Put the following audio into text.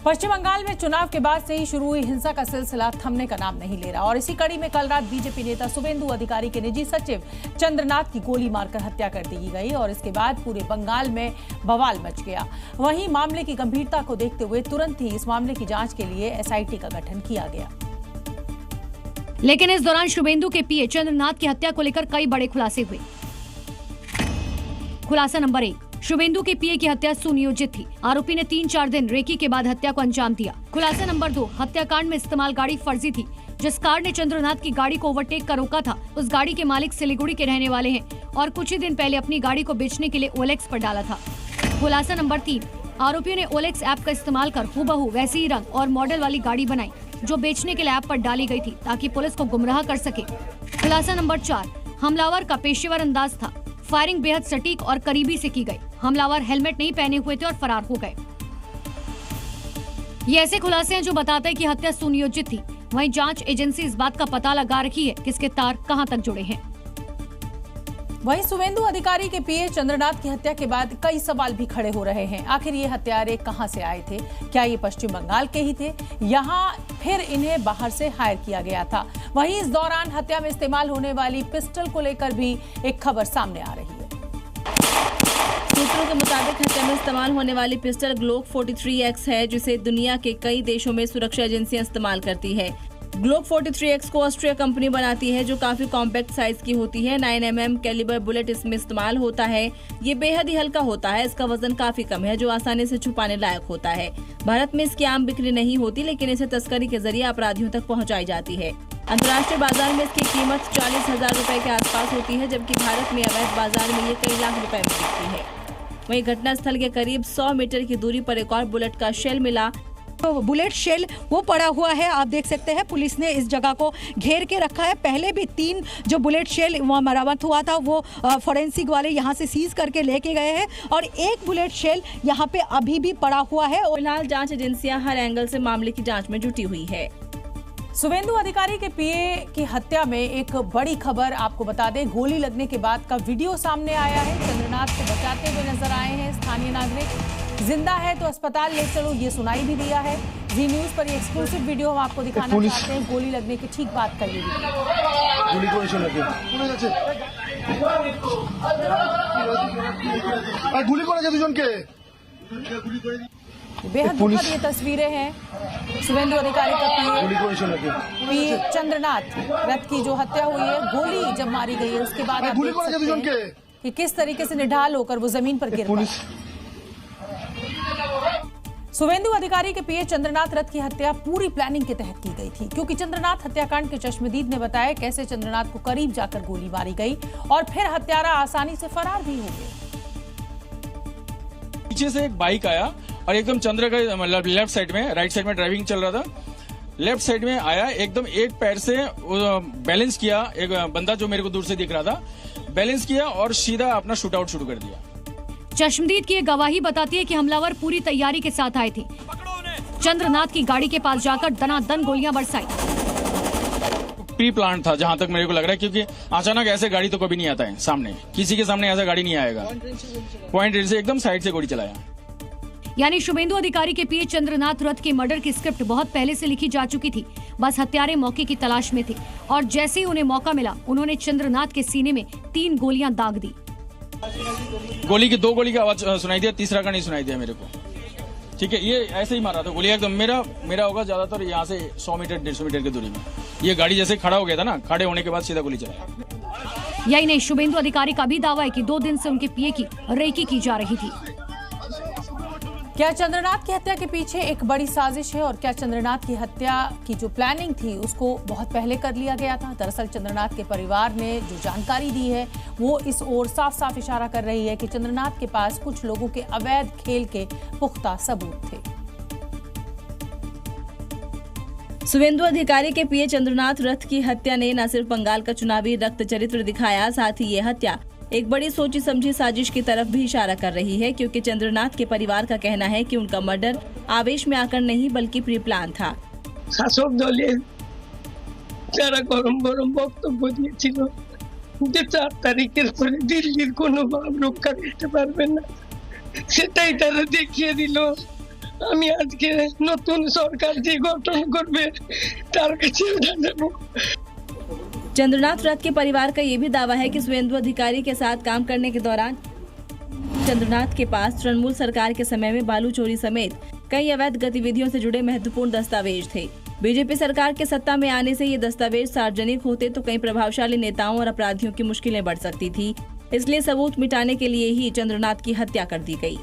पश्चिम बंगाल में चुनाव के बाद से ही शुरू हुई हिंसा का सिलसिला थमने का नाम नहीं ले रहा और इसी कड़ी में कल रात बीजेपी नेता शुवेंदु अधिकारी के निजी सचिव चंद्रनाथ की गोली मारकर हत्या कर दी गई और इसके बाद पूरे बंगाल में बवाल मच गया। वहीं मामले की गंभीरता को देखते हुए तुरंत ही इस मामले की जांच के लिए एसआईटी का गठन किया गया। लेकिन इस दौरान शुवेंदु के पीए चंद्रनाथ की हत्या को लेकर कई बड़े खुलासे हुए। खुलासा नंबर 1, शुवेंदु के पीए की हत्या सुनियोजित थी। आरोपी ने 3-4 दिन रेकी के बाद हत्या को अंजाम दिया। खुलासा नंबर 2, हत्याकांड में इस्तेमाल गाड़ी फर्जी थी। जिस कार ने चंद्रनाथ की गाड़ी को ओवरटेक कर रोका था, उस गाड़ी के मालिक सिलीगुड़ी के रहने वाले हैं और कुछ ही दिन पहले अपनी गाड़ी को बेचने के लिए ओलेक्स पर डाला था। खुलासा नंबर 3, आरोपियों ने ओलेक्स ऐप का इस्तेमाल कर हूबहू वैसी ही रंग और मॉडल वाली गाड़ी बनाई जो बेचने के लिए ऐप पर डाली गई थी ताकि पुलिस को गुमराह कर सके। खुलासा नंबर 4, हमलावर का पेशेवर अंदाज था। फायरिंग बेहद सटीक और करीबी से की गई। हमलावर हेलमेट नहीं पहने हुए थे और फरार हो गए। ये ऐसे खुलासे हैं जो बताते हैं कि हत्या सुनियोजित थी। वहीं जांच एजेंसी इस बात का पता लगा रही है किसके तार कहां तक जुड़े हैं। वहीं शुवेंदु अधिकारी के पीए चंद्रनाथ की हत्या के बाद कई सवाल भी खड़े हो रहे हैं। आखिर ये हत्यारे कहां से आए थे? क्या ये पश्चिम बंगाल के ही थे? यहाँ फिर इन्हें बाहर से हायर किया गया था। वहीं इस दौरान हत्या में इस्तेमाल होने वाली पिस्टल को लेकर भी एक खबर सामने आ रही है। सूत्रों के मुताबिक हत्या में इस्तेमाल होने वाली पिस्टल ग्लोक 43X है, जिसे दुनिया के कई देशों में सुरक्षा एजेंसियां इस्तेमाल करती है। ग्लोक 43X को ऑस्ट्रिया कंपनी बनाती है, जो काफी कॉम्पैक्ट साइज की होती है। 9mm कैलिबर बुलेट इसमें इस्तेमाल होता है। ये बेहद ही हल्का होता है। इसका वजन काफी कम है, जो आसानी से छुपाने लायक होता है। भारत में इसकी आम बिक्री नहीं होती, लेकिन इसे तस्करी के जरिए अपराधियों तक पहुँचाई जाती है। अंतर्राष्ट्रीय बाजार में इसकी कीमत 40,000 रुपए के आसपास होती है, जबकि भारत में अवैध बाजार में ये कई लाख रुपए में बिकती है। वहीं घटनास्थल के करीब 100 मीटर की दूरी पर एक और बुलेट का शेल मिला। तो बुलेट शेल वो पड़ा हुआ है, आप देख सकते हैं। पुलिस ने इस जगह को घेर के रखा है। पहले भी 3 जो बुलेट शेल वहाँ बरामद हुआ था, वो फॉरेंसिक वाले यहाँ से सीज करके लेके गए हैं और एक बुलेट शेल यहाँ पे अभी भी पड़ा हुआ है। फिलहाल जांच एजेंसियां हर एंगल से मामले की जांच में जुटी हुई है। शुवेंदु अधिकारी के पीए की हत्या में एक बड़ी खबर आपको बता दें। गोली लगने के बाद का वीडियो सामने आया है। चंद्रनाथ को बचाते हुए नजर आए हैं स्थानीय नागरिक। जिंदा है तो अस्पताल ले चलो, ये सुनाई भी दिया है। जी न्यूज पर ये एक्सक्लूसिव वीडियो हम आपको दिखाना चाहते हैं। गोली लगने की ठीक बात कर ली। बेहद दुखद ये तस्वीरें हैं। शुवेंदु अधिकारी का पीए चंद्रनाथ रथ की जो हत्या हुई है, गोली जब मारी गई है उसके बाद आप देख सकते हैं कि किस तरीके से निढाल होकर वो जमीन पर गिर पड़ा। शुवेंदु अधिकारी के पीए चंद्रनाथ रथ की हत्या पूरी प्लानिंग के तहत की गई थी, क्योंकि चंद्रनाथ हत्याकांड के चश्मदीद ने बताया कैसे चंद्रनाथ को करीब जाकर गोली मारी गई और फिर हत्यारा आसानी से फरार भी हो गए। पीछे से एक बाइक आया और एकदम चंद्र का मतलब लेफ्ट साइड में, राइट साइड में ड्राइविंग चल रहा था, लेफ्ट साइड में आया, एकदम एक पैर से बैलेंस किया। एक बंदा जो मेरे को दूर से दिख रहा था, बैलेंस किया और सीधा अपना शूट आउट शुरू कर दिया। चश्मदीद की ये गवाही बताती है कि हमलावर पूरी तैयारी के साथ आए थे। चंद्रनाथ की गाड़ी के पास जाकर दनादन गोलियां बरसाई। प्री प्लान था जहां तक मेरे को लग रहा है, क्योंकि अचानक ऐसे गाड़ी तो कभी नहीं आता है सामने, किसी के सामने ऐसा गाड़ी नहीं आएगा। पॉइंट रेंज से एकदम साइड से गोली चलाया। यानी शुवेंदु अधिकारी के पीए चंद्रनाथ रथ के मर्डर की स्क्रिप्ट बहुत पहले से लिखी जा चुकी थी। बस हत्यारे मौके की तलाश में थे और जैसे ही उन्हें मौका मिला, उन्होंने चंद्रनाथ के सीने में 3 गोलियां दाग दी। गोली की 2 गोली की आवाज सुनाई दिया, तीसरा का नहीं सुनाई दिया मेरे को। ठीक है, ये ऐसे ही मारा था गोली एकदम। मेरा होगा ज्यादातर यहाँ से 100 मीटर 150 मीटर की दूरी में। ये गाड़ी जैसे खड़ा हो गया था ना, खड़े होने के बाद सीधा गोली चलाया। यही नहीं, शुवेंदु अधिकारी का भी दावा है कि 2 दिन से उनके पीए की रेकी की जा रही थी। क्या चंद्रनाथ की हत्या के पीछे एक बड़ी साजिश है और क्या चंद्रनाथ की हत्या की जो प्लानिंग थी उसको बहुत पहले कर लिया गया था? दरअसल चंद्रनाथ के परिवार ने जो जानकारी दी है वो इस ओर साफ साफ इशारा कर रही है कि चंद्रनाथ के पास कुछ लोगों के अवैध खेल के पुख्ता सबूत थे। शुवेंदु अधिकारी के पीए चंद्रनाथ रथ की हत्या ने न सिर्फ बंगाल का चुनावी रक्त चरित्र दिखाया, साथ ही ये हत्या एक बड़ी सोची समझी साजिश की तरफ भी इशारा कर रही है, क्योंकि चंद्रनाथ के परिवार का कहना है कि उनका मर्डर आवेश में आकर नहीं बल्कि प्री प्लान था। শাসক দলের যারা গরম গরম বক্তব্য দিয়েছিল যে 4 তারিখের পরে দিল্লির কোনো ভাব রক্ষা করতে পারবে না, সেটাই তারা দেখিয়ে দিল। আমি আজকে নতুন সরকার যে গঠন করবে তার কাছে ওটা দেব। चंद्रनाथ रथ के परिवार का ये भी दावा है कि शुभेंदु अधिकारी के साथ काम करने के दौरान चंद्रनाथ के पास तृणमूल सरकार के समय में बालू चोरी समेत कई अवैध गतिविधियों से जुड़े महत्वपूर्ण दस्तावेज थे। बीजेपी सरकार के सत्ता में आने से ये दस्तावेज सार्वजनिक होते तो कई प्रभावशाली नेताओं और अपराधियों की मुश्किलें बढ़ सकती थी। इसलिए सबूत मिटाने के लिए ही चंद्रनाथ की हत्या कर दी गई।